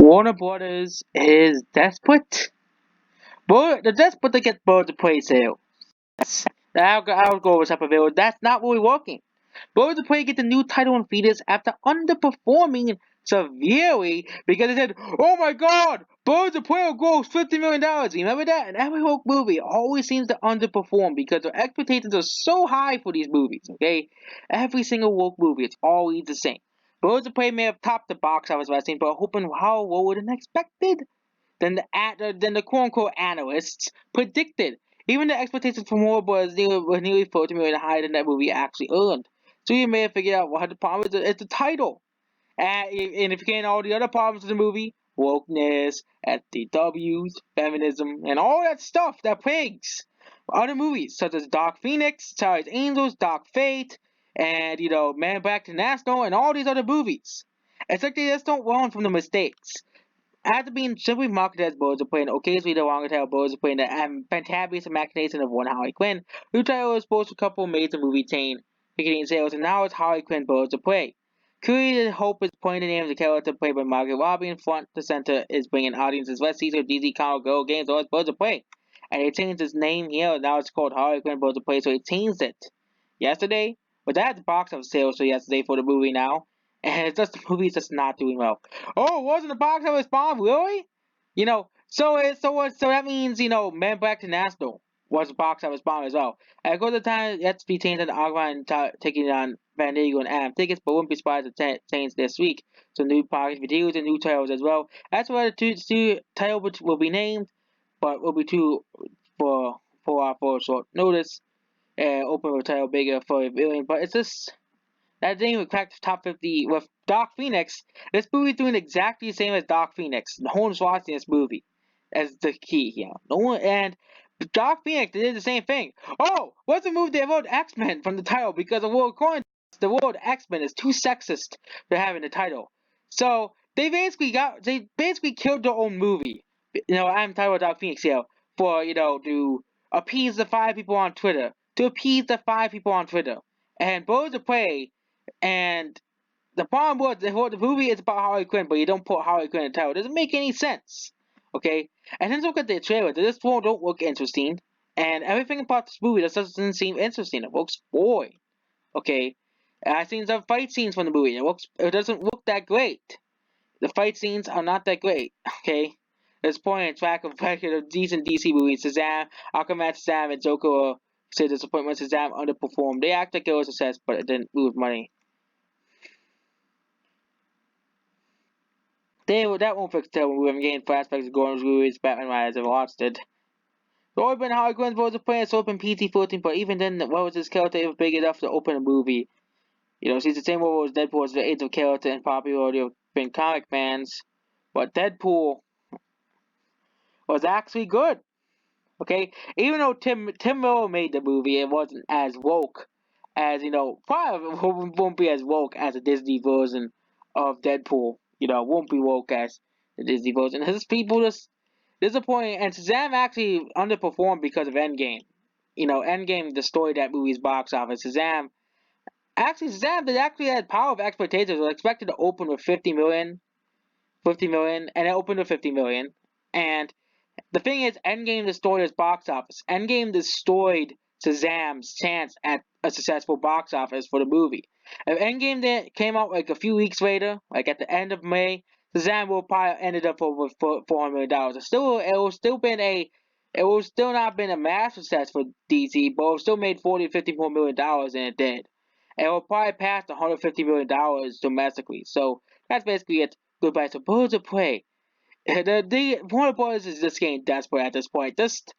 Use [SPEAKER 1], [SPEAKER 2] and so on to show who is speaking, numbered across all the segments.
[SPEAKER 1] Warner Brothers is desperate. But they're desperate to get Birds of Prey sale. I'll go over top of it. That's not really working. Birds of Prey get the new title in theaters after underperforming severely because they said, "Oh my God, Birds of Prey will gross $50 million." Remember that? And every woke movie always seems to underperform because their expectations are so high for these movies. Okay, every single woke movie, it's always the same. Birds of Prey may have topped the box office last year, but hoping how lower than expected than the quote unquote analysts predicted. Even the expectations for more was nearly 40 million higher than that movie actually earned. So you may have figured out what the problem is. It's the title. And if you can't all the other problems of the movie, wokeness, SDWs, feminism, and all that stuff that plagues other movies such as Dark Phoenix, Charlie's Angels, Dark Fate, and Man Back to National, and all these other movies. It's like they just don't learn from the mistakes. After being simply marketed as Birds of Prey and occasionally the longer title Birds of Prey and the fantabulous imagination of one Harley Quinn, new title was supposed to couple major movie chain ticketing sales, and now it's Harley Quinn Birds of Prey. Clearly, the hope is pointing the name of the character played by Margot Robbie in front to center is bringing audiences less seats of DC comic girl games or Birds of Prey. And they changed its name here, now it's called Harley Quinn Birds of Prey, so they changed it yesterday. But that's box office sales for yesterday for the movie now. And it's just the movie's just not doing well. Oh, it wasn't the box office bomb, really? So that means Men Back to National was a box office bomb as well. And of course, the time that's be changed on Alpine taking on Van Diego and Adam tickets, but wouldn't be surprised if change this week. So new package videos and new titles as well. That's why the two title will be named, but will be two for short notice. Open with title bigger for a billion, but it's just that didn't even crack the top 50 with Dark Phoenix. This movie doing exactly the same as Dark Phoenix. No one's watching this movie. As the key here. No one and Dark Phoenix did the same thing. Oh, what's the movie they wrote X-Men from the title because the word X-Men is too sexist to have in the title. So they basically killed their own movie. I'm talking about Dark Phoenix here for to appease the five people on Twitter. To appease the five people on Twitter. And Birds of Prey and the problem was the movie is about Harley Quinn, but you don't put Harley Quinn in the title. It doesn't make any sense. Okay? And then look at the trailer. This one don't look interesting. And everything about this movie just doesn't seem interesting. It looks boring. Okay? And I've seen some fight scenes from the movie. It doesn't look that great. The fight scenes are not that great. Okay? There's point in track of decent DC movies. Shazam, Aquaman, Shazam, and Joker say disappointment. Shazam underperformed. They act like it was a success, but it didn't move money. That won't fix the we haven't gained aspects of Gordon's movies. Batman might have watched it. The Orban Harley Quinn's was a plan to open PG-13, but even then, what was his character even big enough to open a movie? She's the same role as Deadpool as the age of character and popularity of being comic fans. But Deadpool was actually good. Okay? Even though Tim Miller made the movie, it wasn't as woke as, probably won't be as woke as a Disney version of Deadpool. Won't be woke as the Disney version. His people just disappointing, and Shazam actually underperformed because of Endgame. Endgame destroyed that movie's box office. Shazam did actually had power of expectations. It was expected to open with 50 million, and it opened with 50 million. And the thing is, Endgame destroyed his box office. Endgame destroyed Shazam's chance at a successful box office for the movie. If Endgame came out like a few weeks later, like at the end of May, Shazam will probably ended up with $400 million. It will still not been a massive success for DC, but it still made $40 to $50 more million, and it did. And it will probably pass $150 million domestically. So that's basically it. Goodbye to Birds of Prey. The Warner Brothers is just getting desperate at this point. Just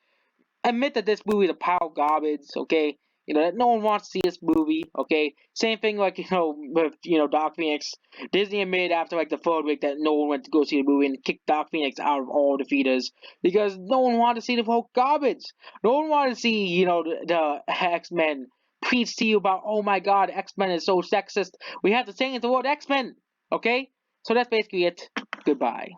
[SPEAKER 1] admit that this movie is a pile of garbage, okay? That no one wants to see this movie, okay? Same thing like, with, Dark Phoenix. Disney admitted after like the third week that no one went to go see the movie and kicked Dark Phoenix out of all the theaters because no one wanted to see the whole garbage. No one wanted to see, the X-Men preach to you about, oh my god, X-Men is so sexist. We have to change the word X-Men, okay? So that's basically it. Goodbye.